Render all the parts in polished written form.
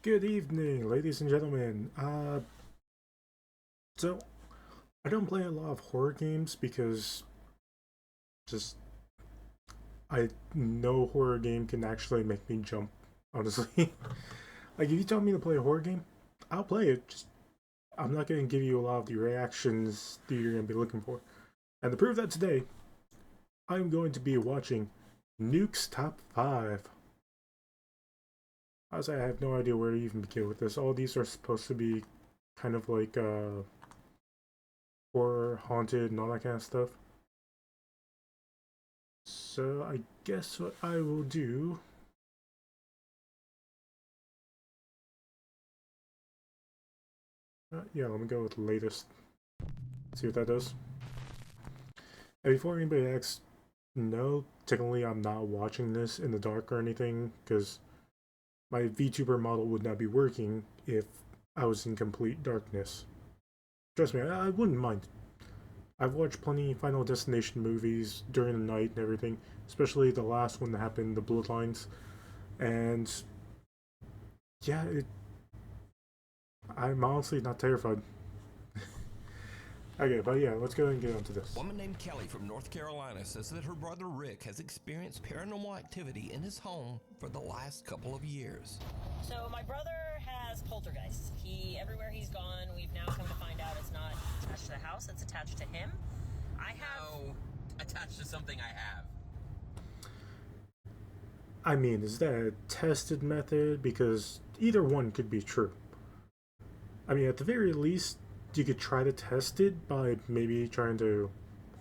Good evening, ladies and gentlemen. So I don't play a lot of horror games because just I no horror game can actually make me jump. Honestly, like if you tell me to play a horror game, I'll play it. Just I'm not gonna give you a lot of the reactions that you're gonna be looking for. And to prove that today, I'm going to be watching Nuke's Top 5. As I have no idea where to even begin with this. All these are supposed to be kind of like horror, haunted, and all that kind of stuff. So I guess what I will do. Yeah, let me go with the latest. See what that does. And before anybody asks, no, technically I'm not watching this in the dark or anything, because my VTuber model would not be working if I was in complete darkness. Trust me, I wouldn't mind. I've watched plenty of Final Destination movies during the night and everything, especially the last one that happened, the Bloodlines. And yeah, I'm honestly not terrified. Okay, but yeah, let's go ahead and get onto this. A woman named Kelly from North Carolina says that her brother Rick has experienced paranormal activity in his home for the last couple of years. So my brother has poltergeists. Everywhere he's gone, we've now come to find out it's not attached to the house, it's attached to him. I have... No, attached to something I have. I mean, is that a tested method? Because either one could be true. I mean, at the very least, you could try to test it by maybe trying to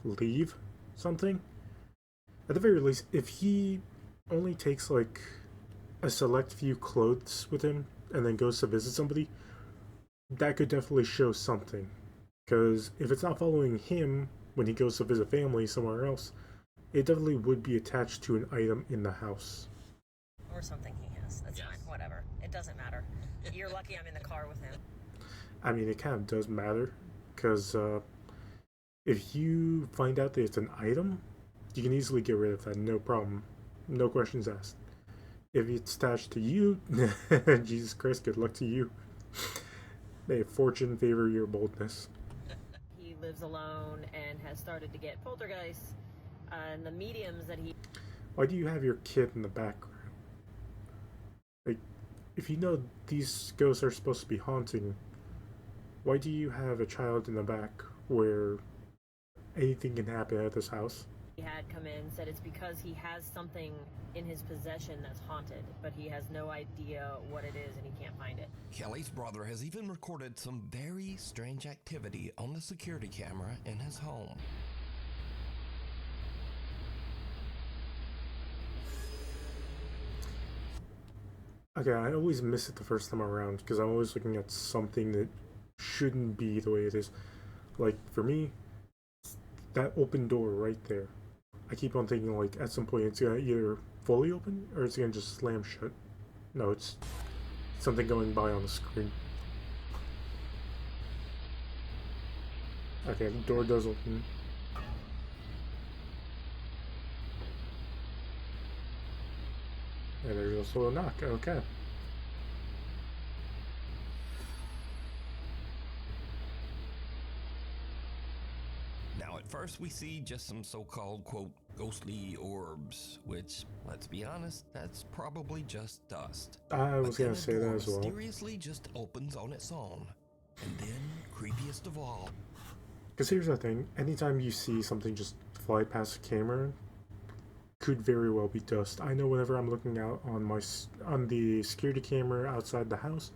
leave something. At the very least, if he only takes like a select few clothes with him and then goes to visit somebody, that could definitely show something. Because if it's not following him when he goes to visit family somewhere else, it definitely would be attached to an item in the house. Or something he has. That's Yes. fine. Whatever. It doesn't matter. You're lucky I'm in the car with him. I mean, it kind of does matter, because if you find out that it's an item, you can easily get rid of that, no problem. No questions asked. If it's attached to you, Jesus Christ, good luck to you. May fortune favor your boldness. He lives alone and has started to get poltergeists. And the mediums that he... Why do you have your kid in the background? Like, if you know these ghosts are supposed to be haunting, why do you have a child in the back where anything can happen at this house? had come in said it's because he has something in his possession that's haunted, but he has no idea what it is and he can't find it. Kelly's brother has even recorded some very strange activity on the security camera in his home. Okay, I always miss it the first time around because I'm always looking at something that shouldn't be the way it is. Like, for me, that open door right there. I keep on thinking, like, at some point it's gonna either fully open or it's gonna just slam shut. No, it's something going by on the screen. Okay, the door does open. And there's also a knock. Okay. Now, at first, we see just some so-called, quote, ghostly orbs, which, let's be honest, that's probably just dust. I was gonna say that as well. Mysteriously just opens on its own. And then, creepiest of all. Because here's the thing, anytime you see something just fly past the camera, could very well be dust. I know whenever I'm looking out on the security camera outside the house,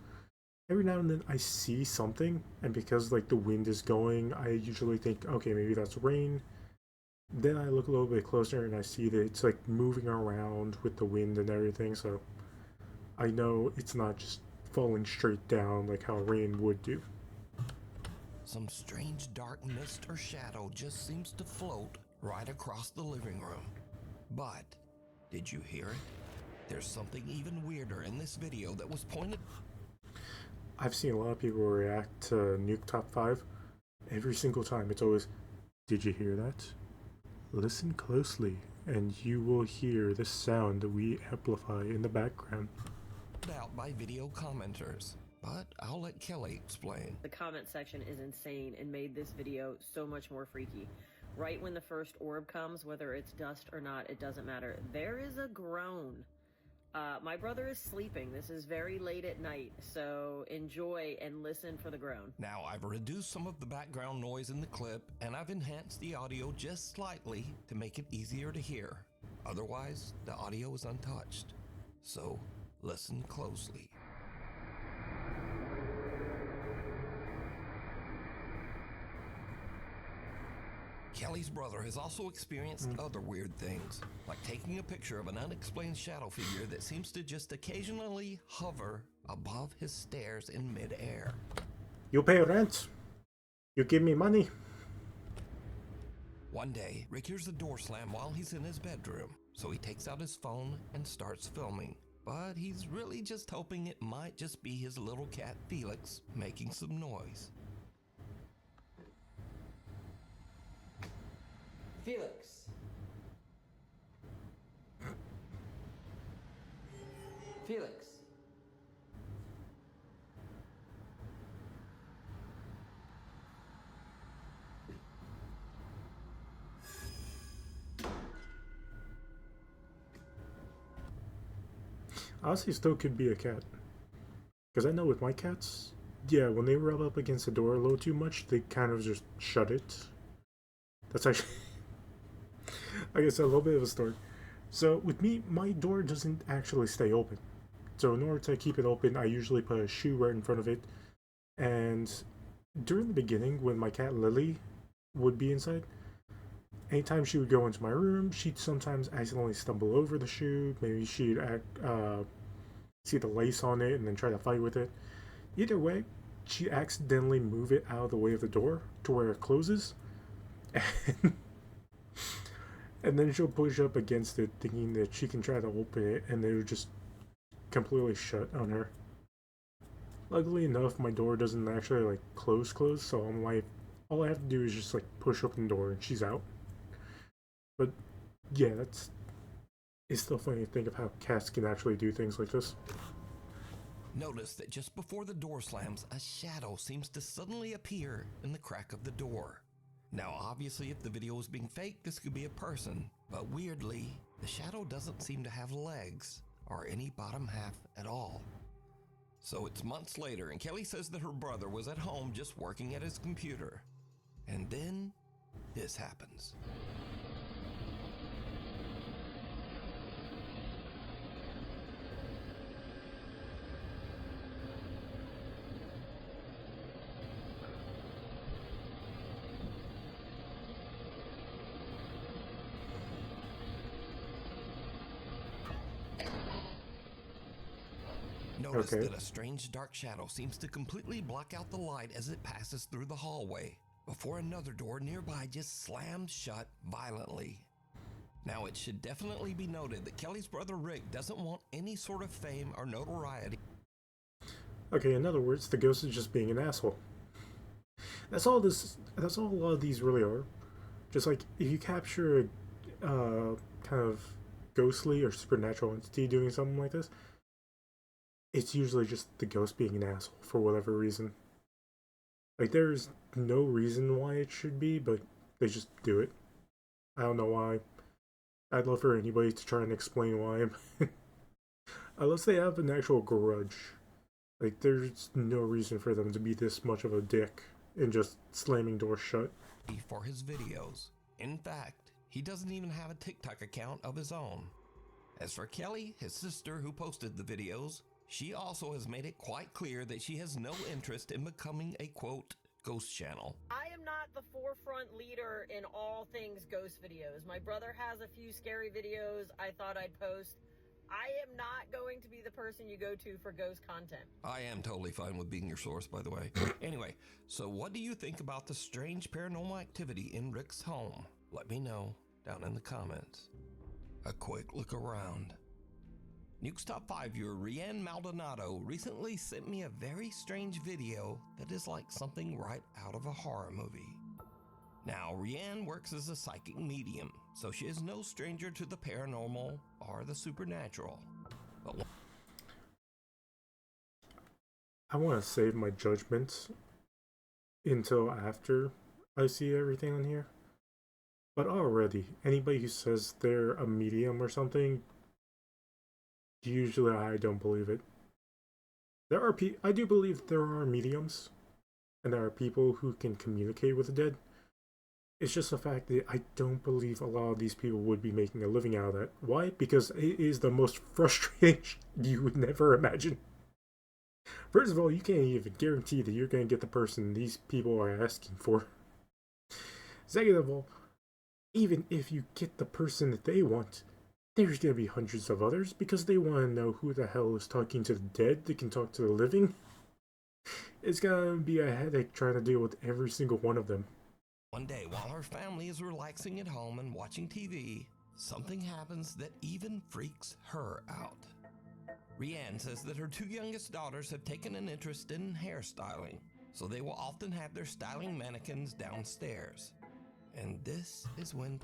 every now and then I see something, and because like the wind is going, I usually think, okay, maybe that's rain. Then I look a little bit closer and I see that it's like moving around with the wind and everything, so I know it's not just falling straight down like how rain would do. Some strange dark mist or shadow just seems to float right across the living room. But, did you hear it? There's something even weirder in this video that was pointed... I've seen a lot of people react to Nuke Top 5. Every single time, it's always, did you hear that? Listen closely, and you will hear the sound that we amplify in the background. left out by video commenters. But I'll let Kelly explain. The comment section is insane and made this video so much more freaky. Right when the first orb comes, whether it's dust or not, it doesn't matter. There is a groan. My brother is sleeping. This is very late at night, so enjoy and listen for the groan. Now, I've reduced some of the background noise in the clip, and I've enhanced the audio just slightly to make it easier to hear. Otherwise, the audio is untouched. So, listen closely. Kelly's brother has also experienced other weird things, like taking a picture of an unexplained shadow figure that seems to just occasionally hover above his stairs in midair. You pay rent. You give me money. One day, Rick hears the door slam while he's in his bedroom, so he takes out his phone and starts filming. But he's really just hoping it might just be his little cat Felix making some noise. Felix. Felix. Honestly, still could be a cat. Because I know with my cats, yeah, when they rub up against the door a little too much, they kind of just shut it. That's actually, I guess, a little bit of a story. So with me, my door doesn't actually stay open. So in order to keep it open, I usually put a shoe right in front of it. And during the beginning, when my cat Lily would be inside, anytime she would go into my room, she'd sometimes accidentally stumble over the shoe. Maybe she'd see the lace on it and then try to fight with it. Either way, she'd accidentally move it out of the way of the door to where it closes. And then she'll push up against it thinking that she can try to open it, and it would just completely shut on her. Luckily enough, my door doesn't actually like close, so I'm like, all I have to do is just like push open the door and she's out. But yeah, it's still funny to think of how cats can actually do things like this. Notice that just before the door slams, a shadow seems to suddenly appear in the crack of the door. Now, obviously, if the video is being faked, this could be a person, but weirdly, the shadow doesn't seem to have legs or any bottom half at all. So it's months later, and Kelly says that her brother was at home just working at his computer. And then, this happens. Notice Okay. that a strange dark shadow seems to completely block out the light as it passes through the hallway, before another door nearby just slams shut violently. Now, it should definitely be noted that Kelly's brother Rick doesn't want any sort of fame or notoriety. Okay, in other words, the ghost is just being an asshole. That's all a lot of these really are. Just like, if you capture a kind of ghostly or supernatural entity doing something like this, it's usually just the ghost being an asshole for whatever reason. Like, there's no reason why it should be, but they just do it. I don't know why. I'd love for anybody to try and explain why. Unless they have an actual grudge. Like, there's no reason for them to be this much of a dick and just slamming doors shut. For his videos. In fact, he doesn't even have a TikTok account of his own. As for Kelly, his sister who posted the videos, she also has made it quite clear that she has no interest in becoming a, quote, ghost channel. I am not the forefront leader in all things ghost videos. My brother has a few scary videos I thought I'd post. I am not going to be the person you go to for ghost content. I am totally fine with being your source, by the way. Anyway, so what do you think about the strange paranormal activity in Rick's home? Let me know down in the comments. A quick look around. Nuke's Top 5 viewer Rianne Maldonado recently sent me a very strange video that is like something right out of a horror movie. Now, Rianne works as a psychic medium, so she is no stranger to the paranormal or the supernatural. But I want to save my judgments until after I see everything on here. But already, anybody who says they're a medium or something, usually I don't believe it. I do believe there are mediums, and there are people who can communicate with the dead. It's just the fact that I don't believe a lot of these people would be making a living out of that. Why? Because it is the most frustrating you would never imagine. First of all, you can't even guarantee that you're going to get the person these people are asking for. Second of all, even if you get the person that they want, there's going to be hundreds of others because they want to know who the hell is talking to the dead that can talk to the living. It's going to be a headache trying to deal with every single one of them. One day, while her family is relaxing at home and watching TV, something happens that even freaks her out. Rianne says that her two youngest daughters have taken an interest in hairstyling, so they will often have their styling mannequins downstairs. And this is when...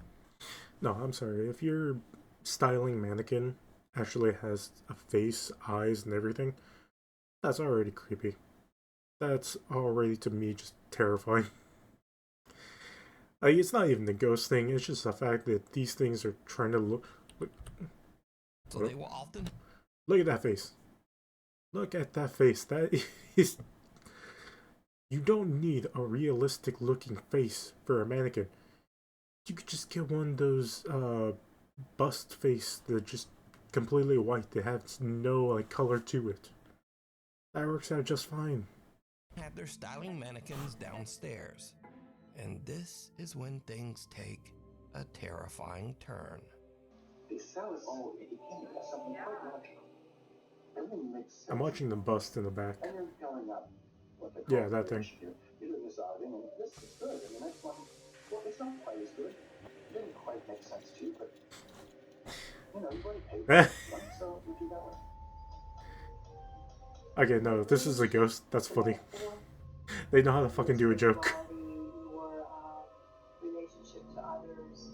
No, I'm sorry. If your styling mannequin actually has a face, eyes, and everything, that's already creepy. That's already, to me, just terrifying. Like, it's not even the ghost thing, it's just the fact that these things are trying to look... So they will often... Look at that face. Look at that face. That is... You don't need a realistic looking face for a mannequin. You could just get one of those bust face that just completely white that has no like color to it. That works out just fine. Have their styling mannequins downstairs. And this is when things take a terrifying turn. They sell it all independent as something quite logical. Everything makes sense. I'm watching them bust in the back. And you're filling up what they call that thing. You do this outing, and this is good. And the next one, well, it's not quite as good. It didn't quite make sense to you, but you know, you've already paid for it, so you do that way. Okay, no, this is a ghost. That's funny. They know how to fucking do a joke. Your relationship to others.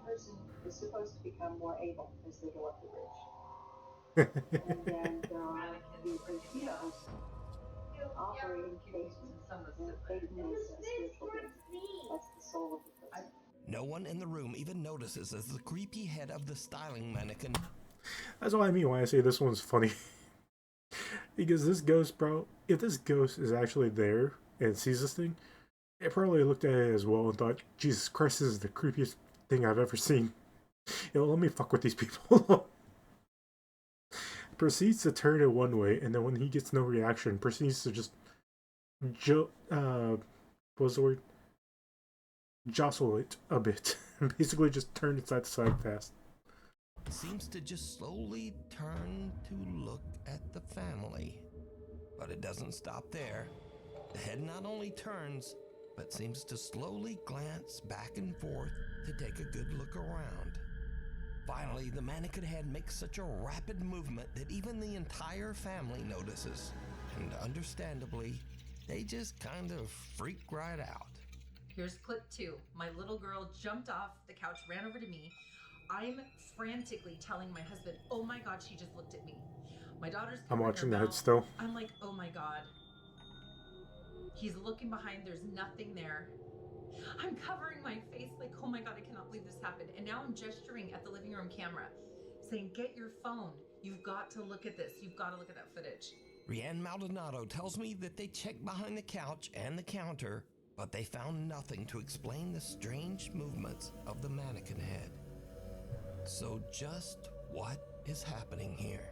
The person is supposed to become more able as they go up the bridge. And then the bridge goes operating faith as spiritual beings. That's the soul of the person. No one in the room even notices as the creepy head of the styling mannequin... That's what I mean when I say this one's funny. Because this ghost, bro, if this ghost is actually there and sees this thing, it probably looked at it as well and thought, Jesus Christ, this is the creepiest thing I've ever seen. You know, let me fuck with these people. Proceeds to turn it one way, and then when he gets no reaction, proceeds to just what was the word? Jostle it a bit. And basically just turn it side to side fast. Seems to just slowly turn to look at the family. But it doesn't stop there. The head not only turns, but seems to slowly glance back and forth to take a good look around. Finally, the mannequin head makes such a rapid movement that even the entire family notices. And understandably, they just kind of freak right out. Here's clip 2. My little girl jumped off the couch, ran over to me. I'm frantically telling my husband, oh my God, she just looked at me. My daughter's I'm watching her that mouth. still. I'm like, oh my God. He's looking behind, there's nothing there. I'm covering my face like, oh my God, I cannot believe this happened. And now I'm gesturing at the living room camera, saying, get your phone. You've got to look at this. You've got to look at that footage. Rianne Maldonado tells me that they checked behind the couch and the counter, but they found nothing to explain the strange movements of the mannequin head. So just what is happening here?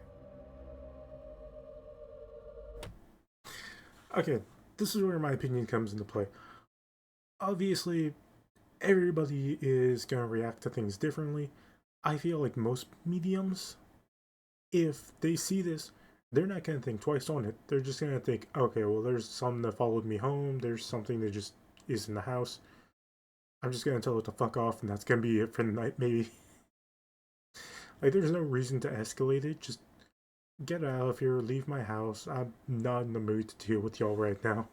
Okay, this is where my opinion comes into play. Obviously, everybody is going to react to things differently. I feel like most mediums, if they see this, they're not going to think twice on it. They're just going to think, okay, well, there's something that followed me home. There's something that just is in the house. I'm just going to tell it to fuck off, and that's going to be it for the night, maybe. Like, there's no reason to escalate it. Just get out of here, leave my house. I'm not in the mood to deal with y'all right now.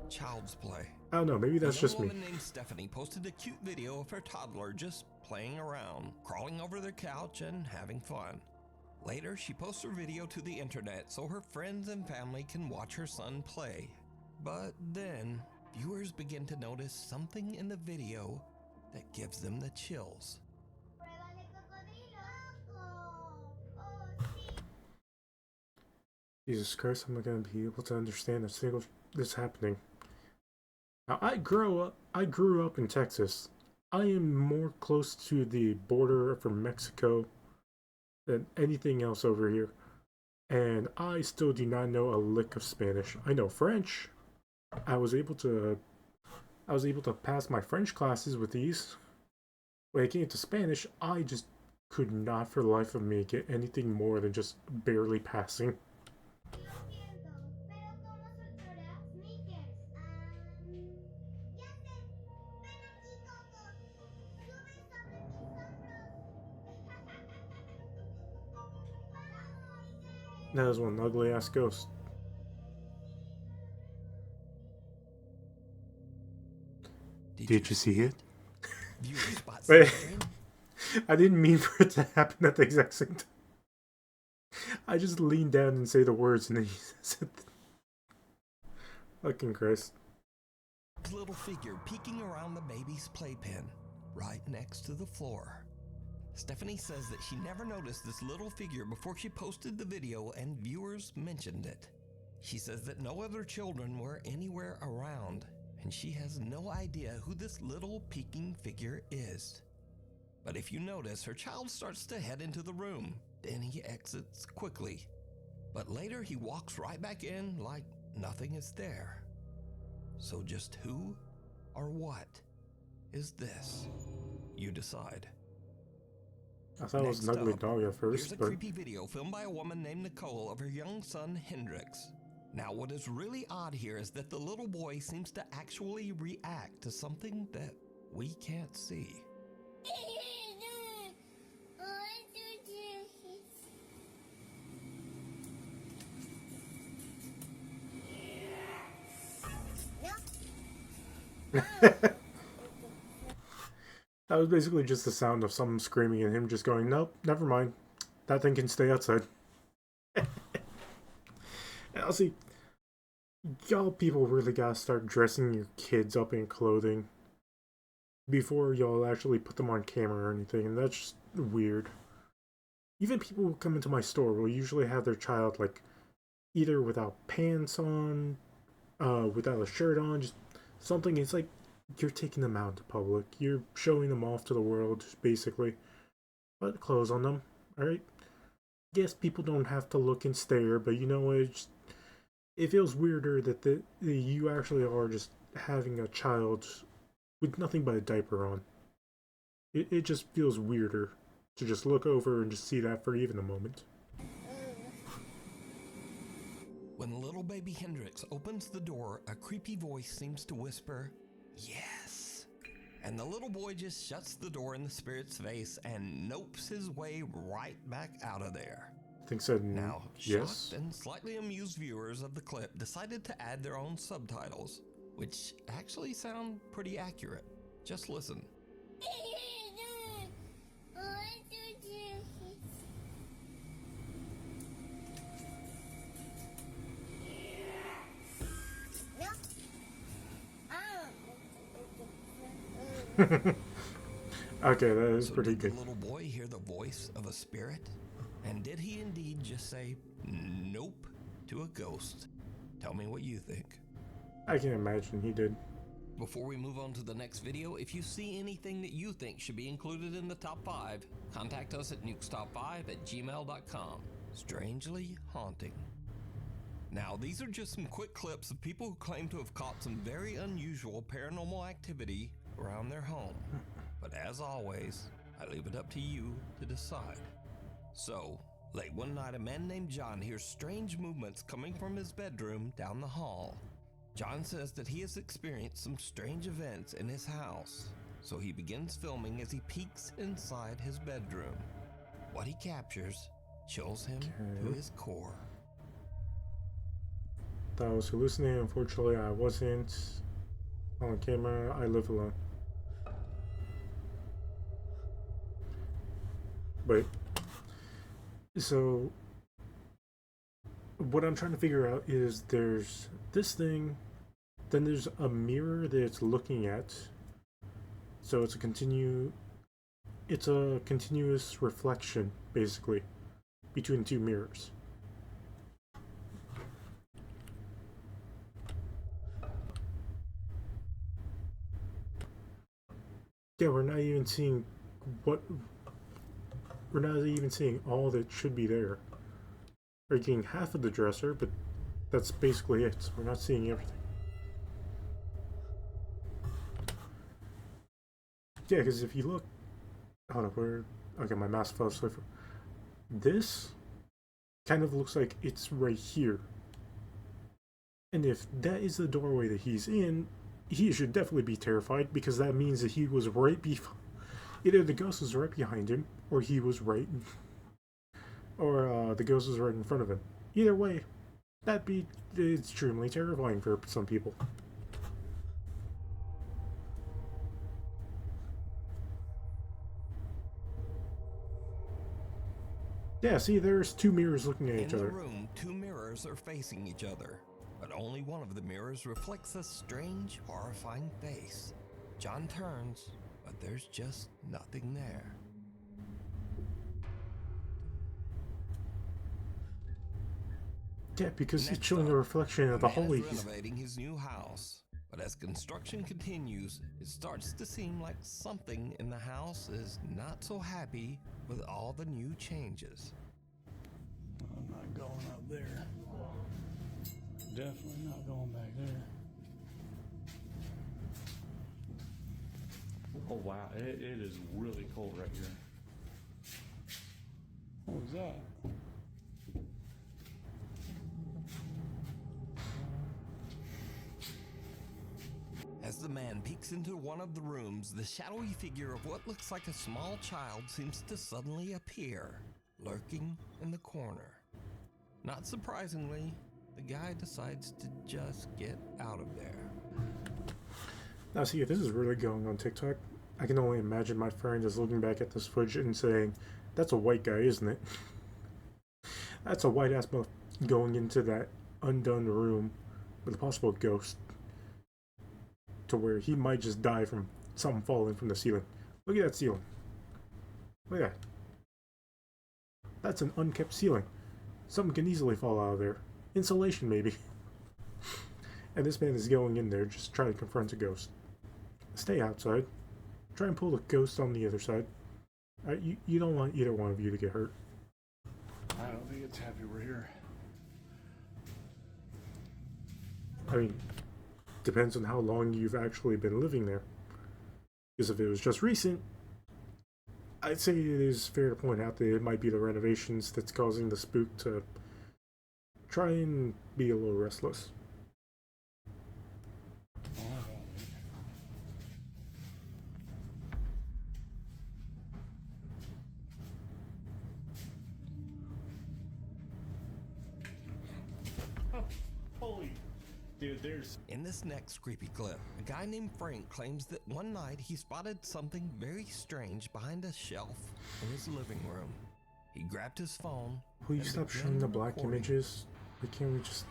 Child's play. I don't know, maybe that's just A me. woman named Stephanie posted a cute video of her toddler just playing around, crawling over their couch and having fun. Later, she posts her video to the internet so her friends and family can watch her son play. But then, viewers begin to notice something in the video that gives them the chills. Jesus Christ, I'm not gonna be able to understand a single this happening. Now, I grew up in Texas. I am more close to the border from Mexico than anything else over here. And I still do not know a lick of Spanish. I know French. I was able to pass my French classes with ease. When it came to Spanish, I just could not for the life of me get anything more than just barely passing. That was one ugly ass ghost. Did you see it? Viewers spot Wait. something. I didn't mean for it to happen at the exact same time. I just leaned down and say the words and then he said fucking Christ. Little figure peeking around the baby's playpen, right next to the floor. Stephanie says that she never noticed this little figure before she posted the video and viewers mentioned it. She says that no other children were anywhere around, and she has no idea who this little peeking figure is. But if you notice, her child starts to head into the room, then he exits quickly. But later he walks right back in like nothing is there. So just who or what is this? You decide. I thought it was an Next ugly up, dog at Here's first, a but creepy video filmed by a woman named Nicole of her young son Hendrix. Now, what is really odd here is that the little boy seems to actually react to something that we can't see. that was basically just the sound of someone screaming and him just going, nope, never mind. That thing can stay outside. Now, see, y'all people really gotta start dressing your kids up in clothing before y'all actually put them on camera or anything, and that's just weird. Even people who come into my store will usually have their child, like, either without pants on, without a shirt on, just something. It's like you're taking them out to public. You're showing them off to the world, basically. Put clothes on them, alright? Yes, people don't have to look and stare, but you know what? It feels weirder that you actually are just having a child with nothing but a diaper on. It just feels weirder to just look over and just see that for even a moment. When little baby Hendrix opens the door, a creepy voice seems to whisper, "Yes." And the little boy just shuts the door in the spirit's face and nopes his way right back out of there. I think said Now, yes. shocked and slightly amused viewers of the clip decided to add their own subtitles, which actually sound pretty accurate. Just listen. Okay, that is So pretty did good. the little boy hear the voice of a spirit? And did he indeed just say nope to a ghost? Tell me what you think. I can imagine he did. Before we move on to the next video, if you see anything that you think should be included in the top 5, contact us at nukestop5@gmail.com. Strangely haunting. Now, these are just some quick clips of people who claim to have caught some very unusual paranormal activity around their home. But as always, I leave it up to you to decide. So, late one night, a man named John hears strange movements coming from his bedroom down the hall. John says that he has experienced some strange events in his house, so he begins filming as he peeks inside his bedroom. What he captures chills him to his core. Thought I was hallucinating. Unfortunately, I wasn't. On camera, I live alone. Wait. So, what I'm trying to figure out is there's this thing, then there's a mirror that it's looking at. So it's a continuous reflection, basically, between two mirrors. Yeah, we're not even seeing all that should be there. We're getting half of the dresser, but that's basically it. So we're not seeing everything. Yeah, because if you look, hold up, okay, my mouse fell asleep. This kind of looks like it's right here. And if that is the doorway that he's in, he should definitely be terrified, because that means that he was right either the ghost was right behind him, or he was right, or the ghost was right in front of him. Either way, that'd be extremely terrifying for some people. Yeah, see, there's two mirrors looking at each other. In the room, two mirrors are facing each other, but only one of the mirrors reflects a strange, horrifying face. John turns, but there's just nothing there. Yeah, because Next it's showing up, a reflection of the hallway. Man is renovating his new house, but as construction continues, it starts to seem like something in the house is not so happy with all the new changes. I'm not going up there. Definitely not going back there. Oh wow, it is really cold right here. What was that? As the man peeks into one of the rooms, the shadowy figure of what looks like a small child seems to suddenly appear, lurking in the corner. Not surprisingly, the guy decides to just get out of there. Now see, if this is really going on TikTok, I can only imagine my friend is looking back at this footage and saying, "That's a white guy, isn't it?" That's a white ass buff going into that undone room with a possible ghost, to where he might just die from something falling from the ceiling. Look at that ceiling. Look at that. That's an unkept ceiling. Something can easily fall out of there. Insulation, maybe. And this man is going in there just trying to confront a ghost. Stay outside. Try and pull the ghost on the other side. You don't want either one of you to get hurt. I don't think it's happy we're here. I mean, depends on how long you've actually been living there. Because if it was just recent, I'd say it is fair to point out that it might be the renovations that's causing the spook to try and be a little restless. Holy, dude, there's... In this next creepy clip, a guy named Frank claims that one night he spotted something very strange behind a shelf in his living room. He grabbed his phone. Will you and stop began showing the black recording. images? Why can't we just...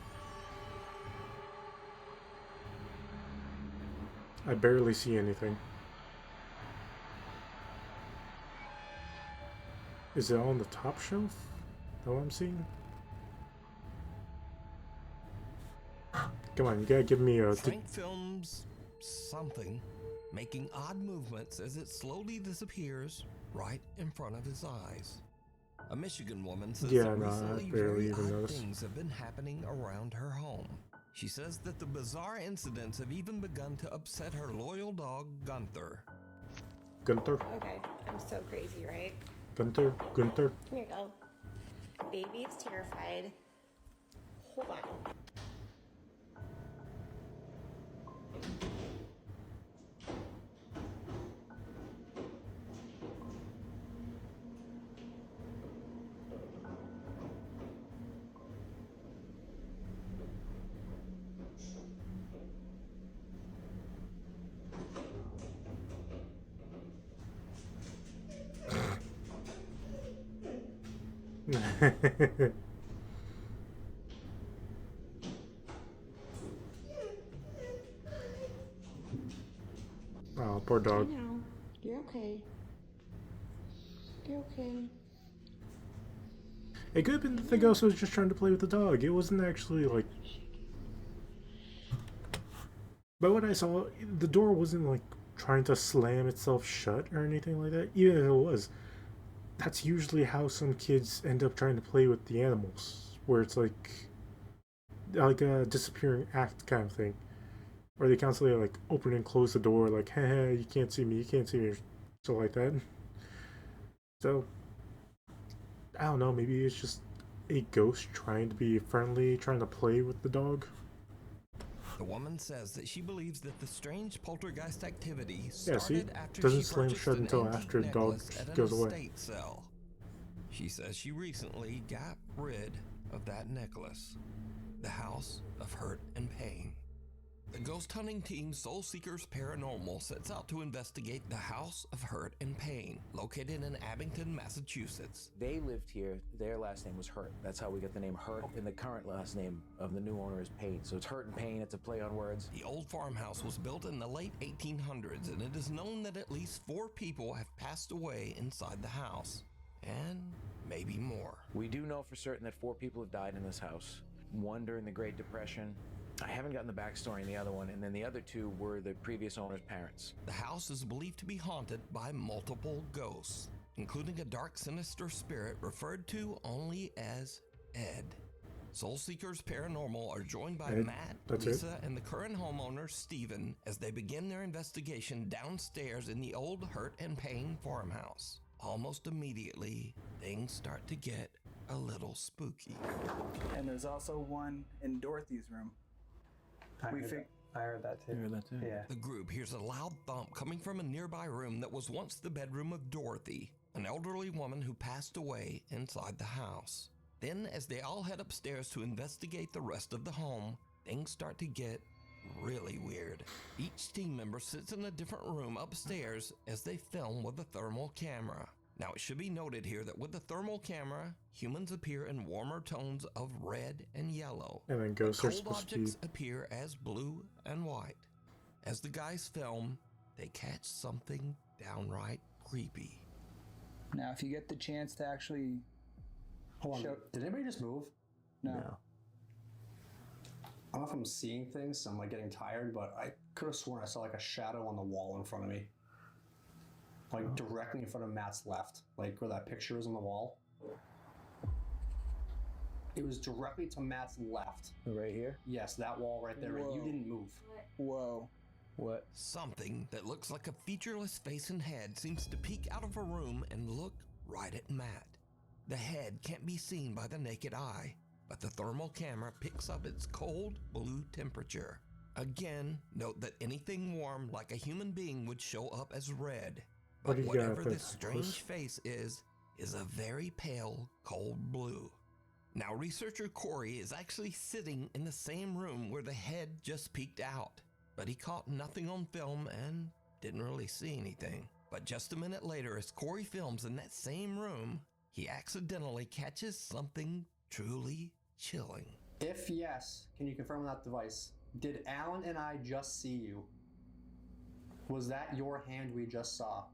I barely see anything. Is it on the top shelf? Is that what I'm seeing? Come on, you gotta give me a... Frank films something, making odd movements as it slowly disappears right in front of his eyes. A Michigan woman says Yeah, that no, I recently barely very even odd noticed. things have been happening around her home. She says that the bizarre incidents have even begun to upset her loyal dog, Gunther. Gunther? Okay, I'm so crazy, right? Gunther? Gunther? Here you go. Baby's terrified. Hold on. Oh, poor dog. know. You're okay. You're okay. It could have been that the ghost was just trying to play with the dog. It wasn't actually like. But when I saw, the door wasn't like trying to slam itself shut or anything like that. Even if it was, that's usually how some kids end up trying to play with the animals, where it's like a disappearing act kind of thing, where they constantly like open and close the door, like, hey, you can't see me, you can't see me, or so like that. So I don't know, maybe it's just a ghost trying to be friendly, trying to play with the dog. The woman says that she believes that the strange poltergeist activity Yeah, see? started after Doesn't she slam purchased shut an until antique after the dog necklace at an goes away. estate sale. She says she recently got rid of that necklace. The House of Hurt and Pain. The ghost hunting team Soul Seekers Paranormal sets out to investigate the House of Hurt and Pain, located in Abington, Massachusetts. They lived here. Their last name was Hurt. That's how we got the name Hurt. And the current last name of the new owner is Pain. So it's Hurt and Pain. It's a play on words. The old farmhouse was built in the late 1800s, and it is known that at least 4 people have passed away inside the house. And maybe more. We do know for certain that 4 people have died in this house. 1 during the Great Depression. I haven't gotten the backstory in the other one, and then the other 2 were the previous owner's parents. The house is believed to be haunted by multiple ghosts, including a dark, sinister spirit referred to only as Ed. Soul Seekers Paranormal are joined by Ed, Matt, that's Lisa, and the current homeowner, Steven, as they begin their investigation downstairs in the old Hurt and Pain farmhouse. Almost immediately, things start to get a little spooky. And there's also one in Dorothy's room. I heard that too. You heard that too? Yeah. The group hears a loud thump coming from a nearby room that was once the bedroom of Dorothy, an elderly woman who passed away inside the house. Then, as they all head upstairs to investigate the rest of the home, things start to get really weird. Each team member sits in a different room upstairs as they film with a thermal camera. Now, it should be noted here that with the thermal camera, humans appear in warmer tones of red and yellow. And then ghosts are Cold supposed to be. objects appear as blue and white. As the guys film, they catch something downright creepy. Now, if you get the chance to actually Hold on. Did anybody just move? No. I don't know if I'm seeing things, so I'm like getting tired, but I could have sworn I saw like a shadow on the wall in front of me. Like directly in front of Matt's left, like where that picture is on the wall. It was directly to Matt's left. Right here? Yes, that wall right there. And you didn't move. Whoa. What? Something that looks like a featureless face and head seems to peek out of a room and look right at Matt. The head can't be seen by the naked eye, but the thermal camera picks up its cold blue temperature. Again, note that anything warm like a human being would show up as red. What But do you got whatever there, this strange Chris? face is a very pale, cold blue. Now, researcher Corey is actually sitting in the same room where the head just peeked out, but he caught nothing on film and didn't really see anything. But just a minute later, as Corey films in that same room, he accidentally catches something truly chilling. If yes, can you confirm on that device? Did Alan and I just see you? Was that your hand we just saw?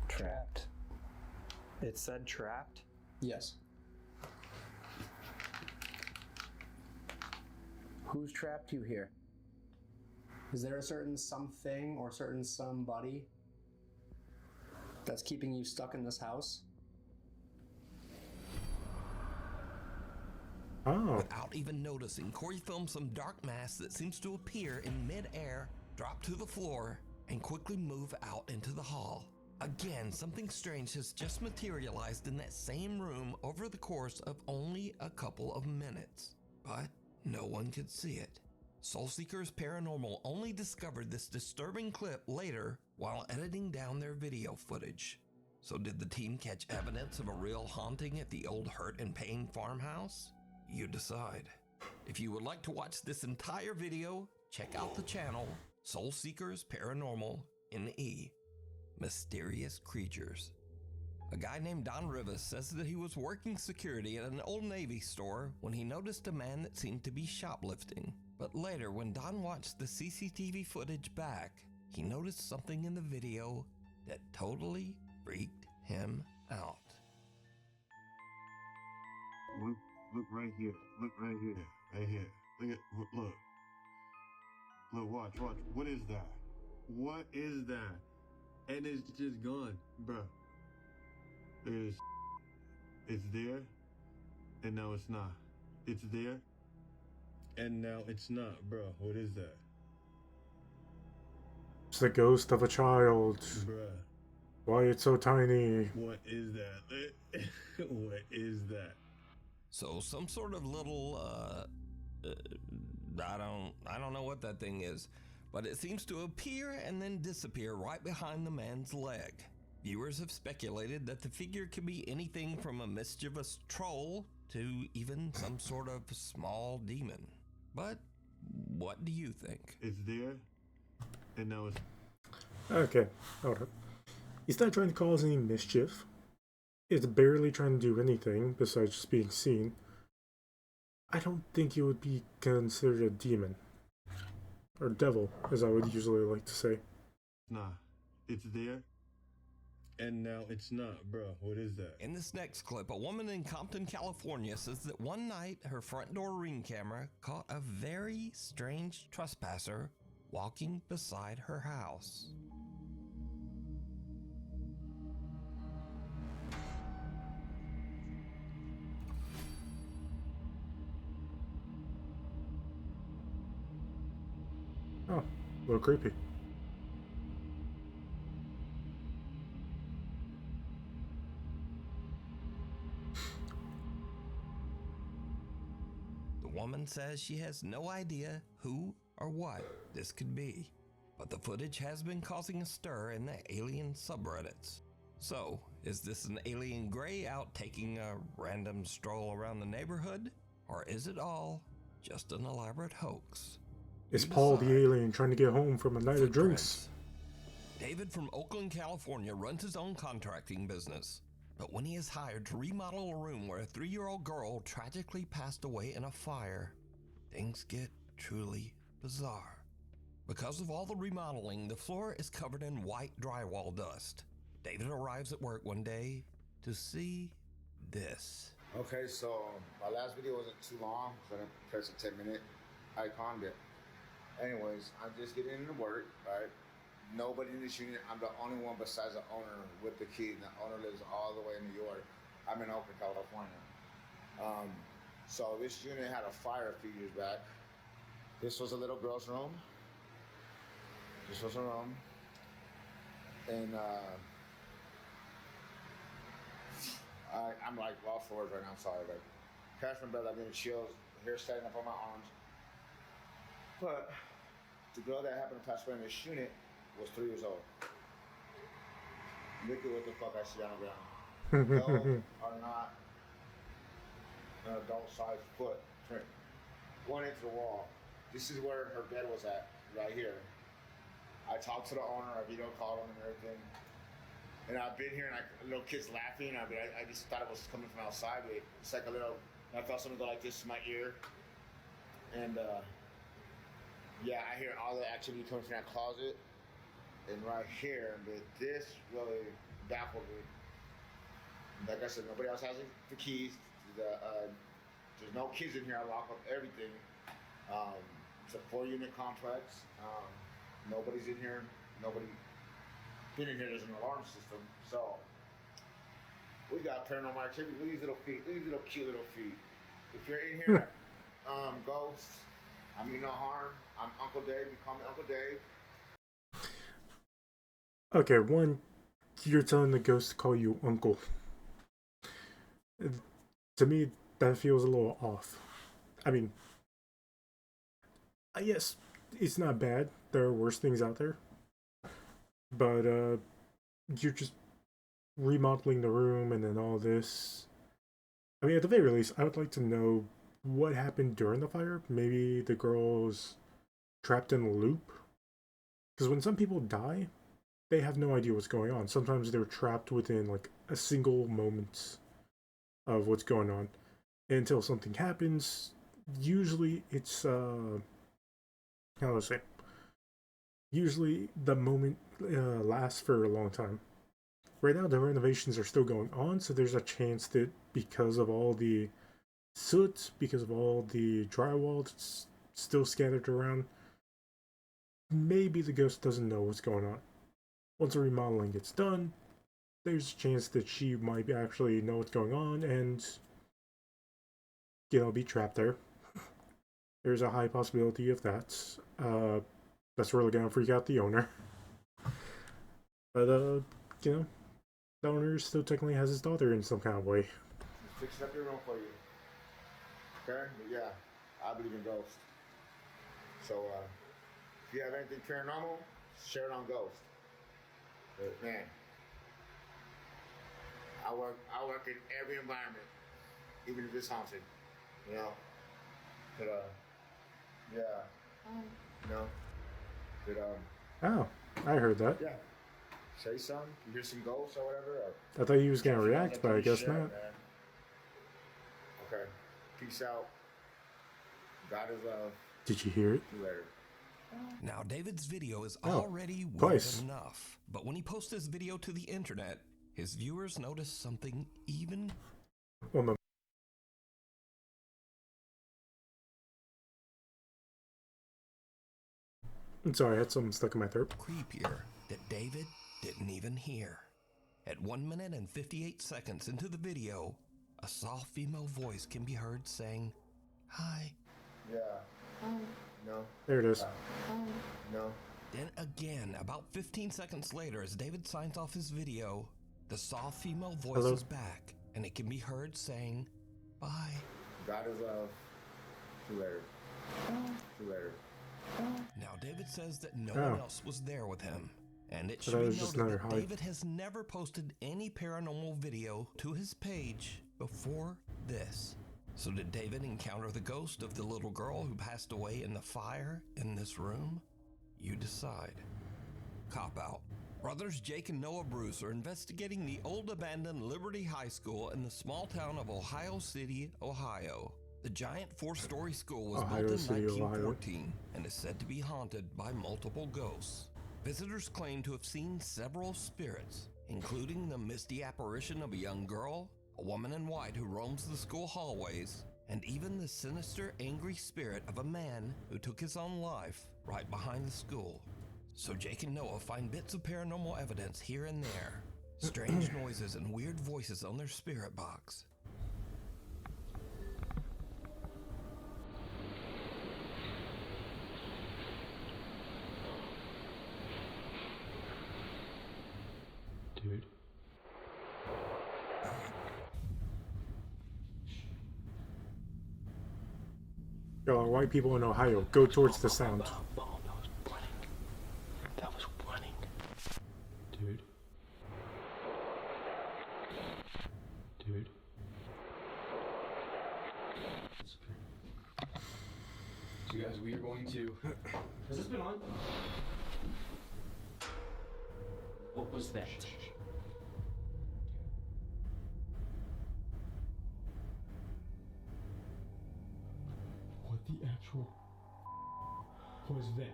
Trapped. It said trapped? Yes. Who's trapped you here? Is there a certain something or certain somebody that's keeping you stuck in this house? Oh. Without even noticing, Corey films some dark mass that seems to appear in mid-air, drop to the floor, and quickly move out into the hall. Again, something strange has just materialized in that same room over the course of only a couple of minutes. But no one could see it. Soul Seekers Paranormal only discovered this disturbing clip later while editing down their video footage. So did the team catch evidence of a real haunting at the old Hurt and Pain farmhouse? You decide. If you would like to watch this entire video, check out the channel, Soul Seekers Paranormal NE. Mysterious creatures. A guy named Don Rivas says that he was working security at an Old Navy store when he noticed a man that seemed to be shoplifting. But later, when Don watched the CCTV footage back, he noticed something in the video that totally freaked him out. Look right here. Look right here. Right here. Look. Look, watch. What is that? What is that? And it's just gone, bruh. It's there, and now it's not. It's there, and now it's not, bro. What is that? It's the ghost of a child. Bruh. Why it's so tiny? What is that? What is that? So some sort of little, I don't know what that thing is, but it seems to appear and then disappear right behind the man's leg. Viewers have speculated that the figure could be anything from a mischievous troll to even some sort of small demon. But what do you think? It's there, and now it's... Okay, hold up. It's not trying to cause any mischief. It's barely trying to do anything besides just being seen. I don't think it would be considered a demon. Or devil, as I would usually like to say. Nah, it's there, and now it's not, bro. What is that? In this next clip, a woman in Compton, California says that one night her front door Ring camera caught a very strange trespasser walking beside her house. Oh, a little creepy. The woman says she has no idea who or what this could be, but the footage has been causing a stir in the alien subreddits. So, is this an alien gray out taking a random stroll around the neighborhood? Or is it all just an elaborate hoax? It's Paul the alien trying to get home from a night of drinks. David from Oakland, California runs his own contracting business. But when he is hired to remodel a room where a 3-year-old girl tragically passed away in a fire, things get truly bizarre. Because of all the remodeling, the floor is covered in white drywall dust. David arrives at work one day to see this. Okay, so my last video wasn't too long, so I didn't press a 10-minute icon there. Anyways, I'm just getting into work, right? Nobody in this unit. I'm the only one besides the owner with the key. The owner lives all the way in New York. I'm in Oakland, California. So this unit had a fire a few years back. This was a little girl's room. This was her room. And I'm like lost for words right now. I'm sorry, but catch my breath. I'm getting chills. Hair standing up on my arms. But the girl that happened to pass away in this unit was 3 years old. Look at what the fuck I see on the ground. Those are not an adult-sized footprint. 1 inch the wall. This is where her bed was at, right here. I talked to the owner, I video called him and everything. And I've been here and little kids laughing. I just thought it was coming from outside. It's like a little, I felt something go like this in my ear. And yeah, I hear all the activity coming from that closet. And right here, but this really baffled me. Like I said, nobody else has the keys. There's no kids in here. I lock up everything. It's a 4-unit complex. Nobody's in here. Nobody been in here. There's an alarm system. So we got paranormal activity. Look at these little feet. Look at these little cute little feet. If you're in here, ghosts, I mean no harm. I'm Uncle Dave. You call me Uncle Dave. Okay, one, you're telling the ghost to call you uncle. To me, that feels a little off. I mean, yes, it's not bad. There are worse things out there. But, you're just remodeling the room and then all this. I mean, at the very least, I would like to know what happened during the fire. Maybe the girl's trapped in a loop Because when some people die, they have no idea what's going on. Sometimes they're trapped within like a single moment of what's going on until something happens. Usually it's how do I say? Usually the moment lasts for a long time. Right now the renovations are still going on, so there's a chance that because of all the soot, because of all the drywall that's still scattered around, maybe the ghost doesn't know what's going on. Once the remodeling gets done, there's a chance that she might actually know what's going on and, you know, be trapped there. There's a high possibility of that. That's really gonna freak out the owner. But, you know, the owner still technically has his daughter in some kind of way. Fixing up your room for you. Okay? But yeah, I believe in ghosts. So, if you have anything paranormal, share it on Ghost. But man, I work in every environment, even if it's haunted. You know? But yeah. You know? But Oh, I heard that. yeah. Say something. You hear some ghosts or whatever. Or I thought he was gonna react, but I guess share it, not. man. Okay. Peace out. God is love. Did you hear it? See you later. Now, David's video is Oh, already weird twice. enough, but when he posts this video to the internet, his viewers notice something even Well, my I'm sorry, I had something stuck in my throat. creepier that David didn't even hear. At 1 minute and 58 seconds into the video, a soft female voice can be heard saying, "Hi." Yeah. No. There it is. No. Then again, about 15 seconds later, as David signs off his video, the soft female voice Hello? is back, and it can be heard saying, "Bye." God is love. See you later. See you later. Now, David says that no Oh. one else was there with him, and it So should that be was just noted another that hype. David has never posted any paranormal video to his page before this. So did David encounter the ghost of the little girl who passed away in the fire in this room? You decide. Cop out. Brothers Jake and Noah Bruce are investigating the old abandoned Liberty High School in the small town of Ohio City, Ohio. The giant 4-story school was Ohio built in City, Ohio. 1914 and is said to be haunted by multiple ghosts. Visitors claim to have seen several spirits, including the misty apparition of a young girl, a woman in white who roams the school hallways, and even the sinister, angry spirit of a man who took his own life right behind the school. So Jake and Noah find bits of paranormal evidence here and there, strange noises and weird voices on their spirit box. Dude. Yo, white people in Ohio, go towards the sound. That was running. Dude. Dude. So guys, we are going to... Has this been on? What was that? What the actual was that?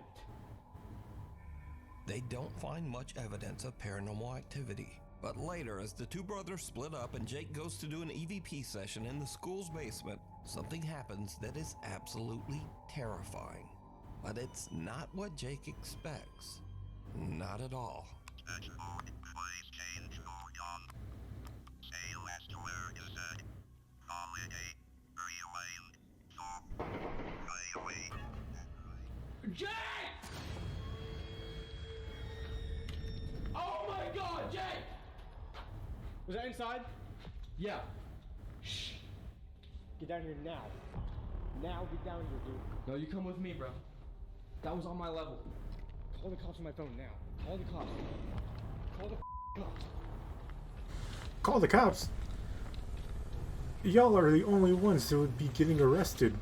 They don't find much evidence of paranormal activity. But later, as the two brothers split up and Jake goes to do an EVP session in the school's basement, something happens that is absolutely terrifying. But it's not what Jake expects. Not at all. Jake! Oh my god, Jake! Was that inside? Yeah. Shh. Get down here now. Now get down here, dude. No, you come with me, bro. That was on my level. Call the cops on my phone now. Call the cops. Call the cops. Call the cops. Y'all are the only ones that would be getting arrested.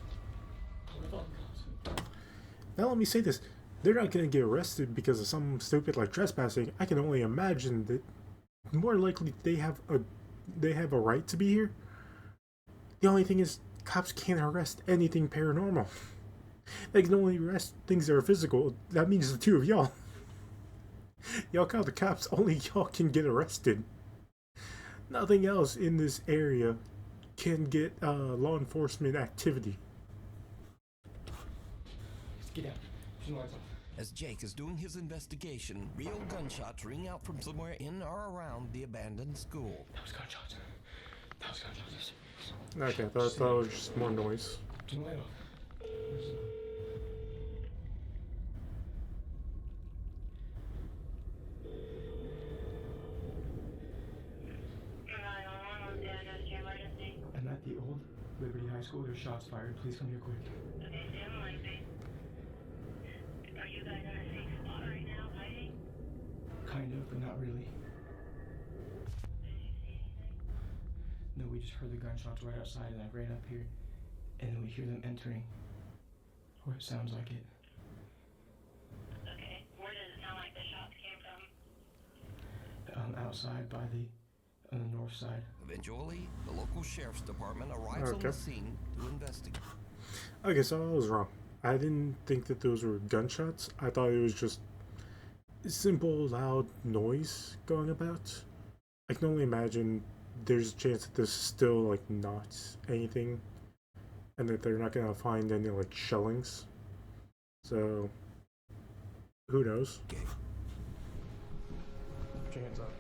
Now let me say this. they're not going to get arrested because of some stupid like trespassing. I can only imagine that more likely they have a right to be here. The only thing is, cops can't arrest anything paranormal. They can only arrest things that are physical. That means the two of y'all. Y'all call the cops, only y'all can get arrested. Nothing else in this area can get law enforcement activity. Let's get out. Turn the lights off. As Jake is doing his investigation, real gunshots ring out from somewhere in or around the abandoned school. That was gunshots. That was gunshots. Okay, I thought it was just more noise. Turn the light off. I'm at the old Liberty High School. There's shots fired. Please come here quick. Are you guys in a safe spot right now, hiding? Kind of, but not really. No, we just heard the gunshots right outside, and I ran up here, and then we hear them entering. Or it sounds like it. Okay, where does it sound like the shots came from? Outside by on the north side. Eventually, the local sheriff's department arrives on the scene to investigate. Okay, so I was wrong. I didn't think that those were gunshots. I thought it was just simple, loud noise going about. I can only imagine there's a chance that this is still, like, not anything. And that they're not going to find any, like, shellings. So, who knows? Put your hands up.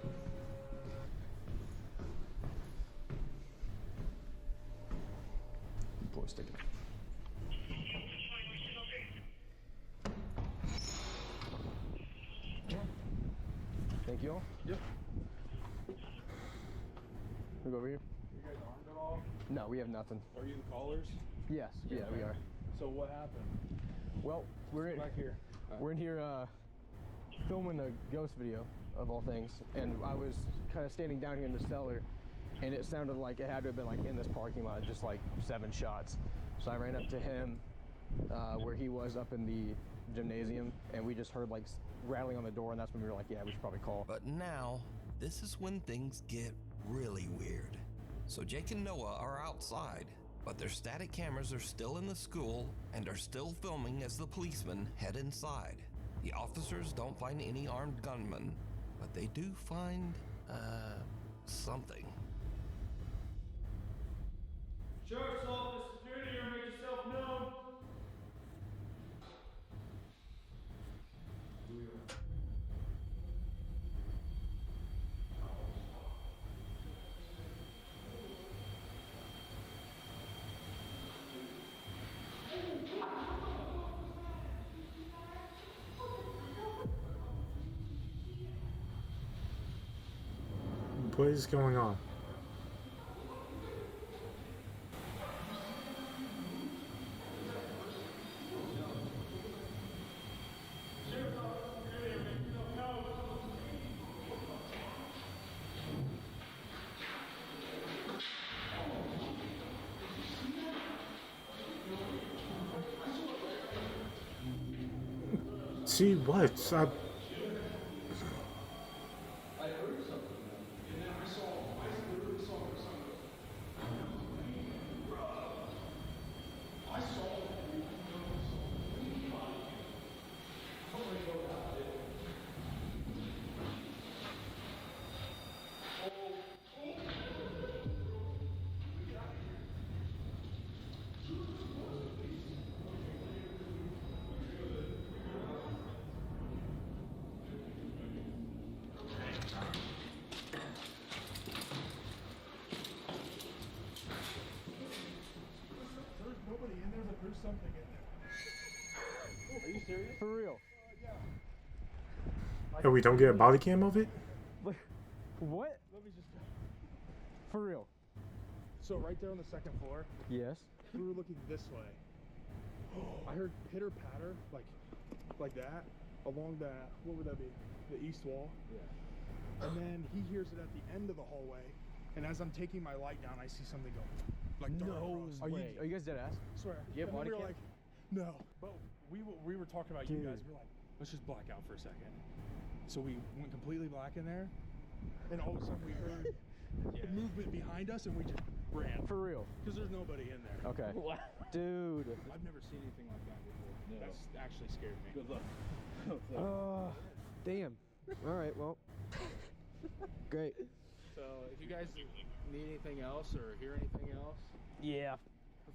Boy, stick it. Thank you all. Yep. We go over here. You guys armed at all? No, we have nothing. Are you the callers? Yes, yeah, we are. So what happened? Well, we're in, back here. We're in here filming a ghost video of all things, and I was kind of standing down here in the cellar, and it sounded like it had to have been like in this parking lot, just like 7 shots. So I ran up to him where he was up in the gymnasium, and we just heard like rattling on the door, and that's when we were like, yeah, we should probably call. But now, this is when things get really weird. So Jake and Noah are outside, but their static cameras are still in the school and are still filming as the policemen head inside. The officers don't find any armed gunmen, but they do find, something. Sheriff's office, security, or make yourself known. What is going on? See what? There's something in there. Are you serious? For real? Yeah. And we don't get a body cam of it? What? Let me just. For real? So right there on the second floor. Yes. We were looking this way. I heard pitter patter like that along the, what would that be? The east wall. Yeah. And then he hears it at the end of the hallway. And as I'm taking my light down, I see something go like dart across. Are you guys dead ass? Swear. Do you have And then body we were cam? like, no. But we were talking about you guys. We're like, let's just black out for a second. So we went completely black in there, and all of a sudden we heard movement behind us, and we just ran. For real? Because there's nobody in there. Okay. Dude. I've never seen anything like that before. That's actually scared me. Good luck. Damn. All right. Well. Great. So if you guys need anything else or hear anything else, Yeah.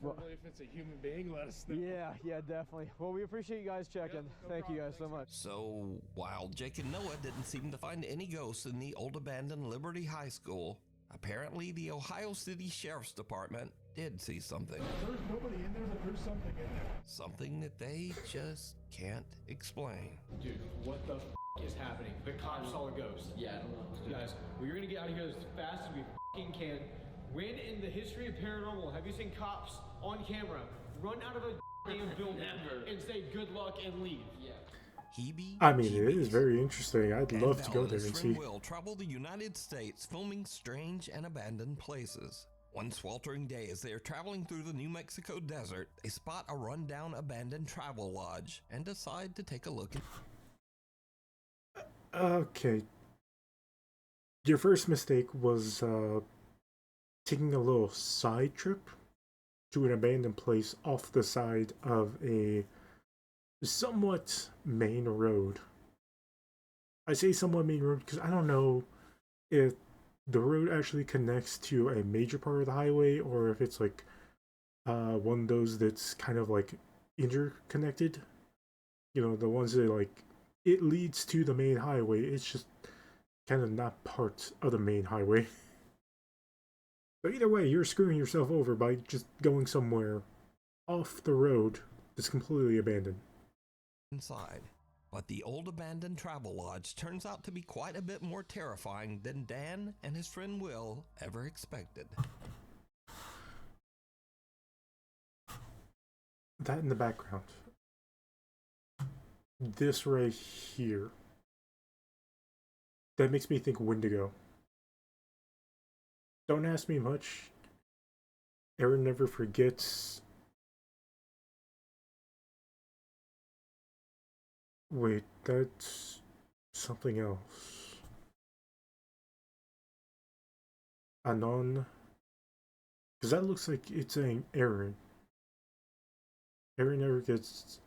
preferably if it's a human being, let us know. Yeah, definitely. Well, we appreciate you guys checking. Thank you guys so much. So, while Jake and Noah didn't seem to find any ghosts in the old abandoned Liberty High School, apparently the Ohio City Sheriff's Department did see something. There's nobody in there, but there's something in there. Something that they just can't explain. Dude, what the is happening? The cops saw a ghost. Yeah, I don't know what to do. Guys, we're gonna get out of here as fast as we can. When in the history of paranormal have you seen cops on camera run out of a damn building and say good luck and leave? Yeah. I mean, it is very interesting. I'd love to go there and his see. friend Will travel the United States filming strange and abandoned places. One sweltering day, as they are traveling through the New Mexico desert, they spot a rundown abandoned travel lodge and decide to take a look. Okay. Your first mistake was taking a little side trip to an abandoned place off the side of a somewhat main road. I say somewhat main road because I don't know if the road actually connects to a major part of the highway or if it's like one of those that's kind of like interconnected. You know, the ones that like it leads to the main highway. It's just kind of not part of the main highway. But either way, you're screwing yourself over by just going somewhere off the road that's completely abandoned. Inside, but the old abandoned travel lodge turns out to be quite a bit more terrifying than Dan and his friend Will ever expected. That in the background. This right here. That makes me think Wendigo. Don't ask me much. Aaron never forgets. Wait, that's something else. Anon. Because that looks like it's saying Aaron. Aaron never gets.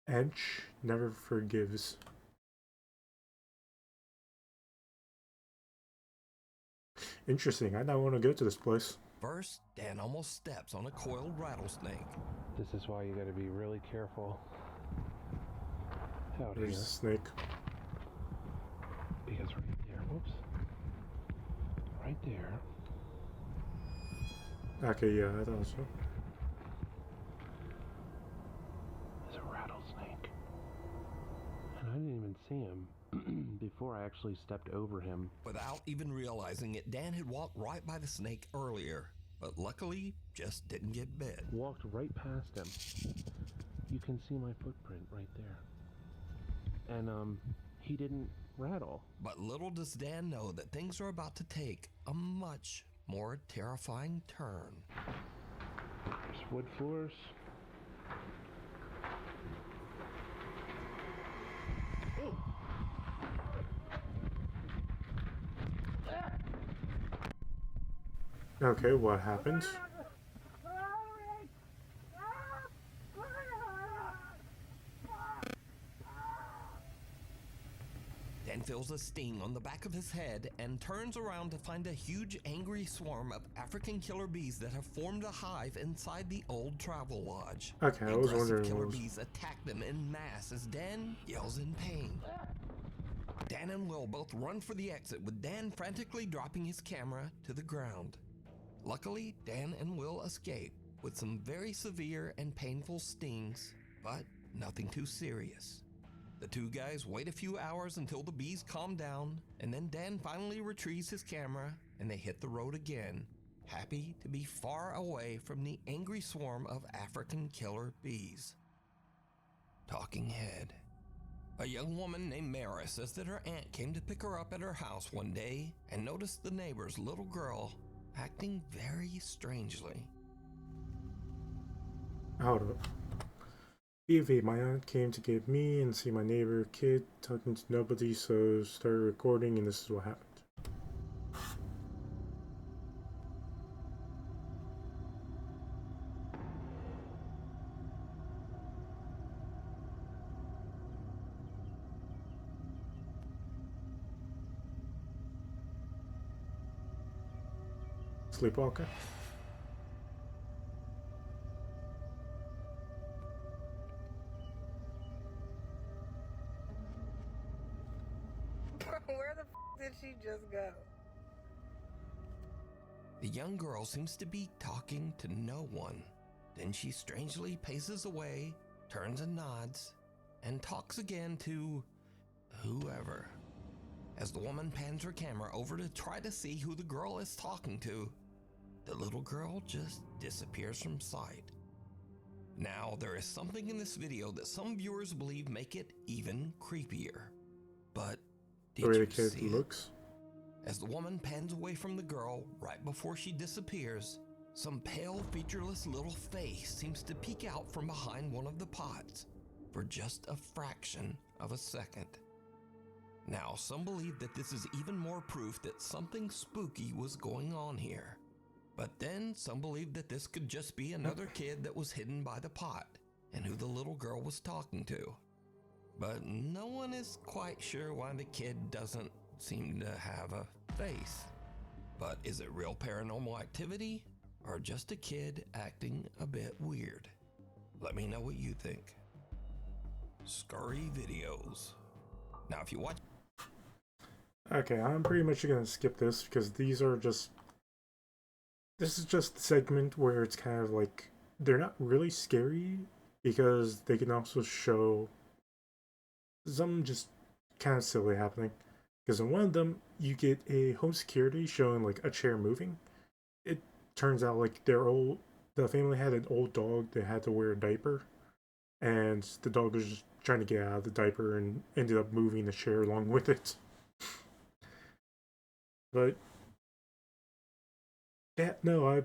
Ench never forgives. Interesting. I now want to go to this place. First, Dan almost steps on a coiled rattlesnake. This is why you gotta be really careful out There's here. a snake. Because right there, whoops. Right there. Okay, yeah, I thought so. There's a rattlesnake. And I didn't even see him before I actually stepped over him. Without even realizing it, Dan had walked right by the snake earlier, but luckily just didn't get bit. Walked right past him. You can see my footprint right there. And he didn't rattle. But little does Dan know that things are about to take a much more terrifying turn. There's wood floors. Okay, what happened? Dan feels a sting on the back of his head and turns around to find a huge angry swarm of African killer bees that have formed a hive inside the old travel lodge. Okay, I was Aggressive wondering killer what was... bees attack them en masse as Dan yells in pain. Dan and Will both run for the exit, with Dan frantically dropping his camera to the ground. Luckily, Dan and Will escape with some very severe and painful stings, but nothing too serious. The two guys wait a few hours until the bees calm down, and then Dan finally retrieves his camera and they hit the road again, happy to be far away from the angry swarm of African killer bees. Talking head. A young woman named Mara says that her aunt came to pick her up at her house one day and noticed the neighbor's little girl acting very strangely. Hold up. EV, my aunt came to get me and see my neighbor kid talking to nobody, so started recording, and this is what happened. Sleepwalker. Where the f did she just go? The young girl seems to be talking to no one. Then she strangely paces away, turns and nods, and talks again to whoever. As the woman pans her camera over to try to see who the girl is talking to, the little girl just disappears from sight. Now, there is something in this video that some viewers believe make it even creepier. But the way the kid looks? As the woman pans away from the girl right before she disappears, some pale, featureless little face seems to peek out from behind one of the pots for just a fraction of a second. Now, some believe that this is even more proof that something spooky was going on here. But then some believe that this could just be another kid that was hidden by the pot and who the little girl was talking to. But no one is quite sure why the kid doesn't seem to have a face. But is it real paranormal activity or just a kid acting a bit weird? Let me know what you think. Scurry Videos. Now if you watch... Okay, I'm pretty much gonna skip this because these are just... This is just the segment where it's kind of like... They're not really scary because they can also show something just kind of silly happening. Because in one of them, you get a home security showing like a chair moving. It turns out like the family had an old dog that had to wear a diaper. And the dog was just trying to get out of the diaper and ended up moving the chair along with it. But yeah, no,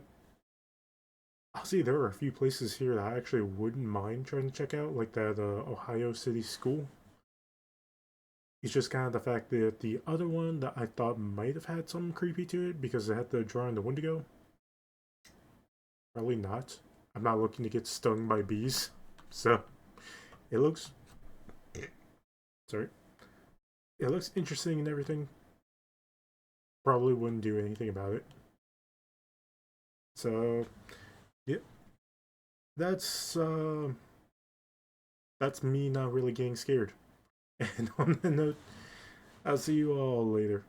I'll see there are a few places here that I actually wouldn't mind trying to check out, like that Ohio City School. It's just kind of the fact that the other one that I thought might have had something creepy to it because it had the drawing the Wendigo. Probably not. I'm not looking to get stung by bees, so it looks... Sorry. It looks interesting and everything. Probably wouldn't do anything about it. So, yep. That's me not really getting scared. And on that note, I'll see you all later.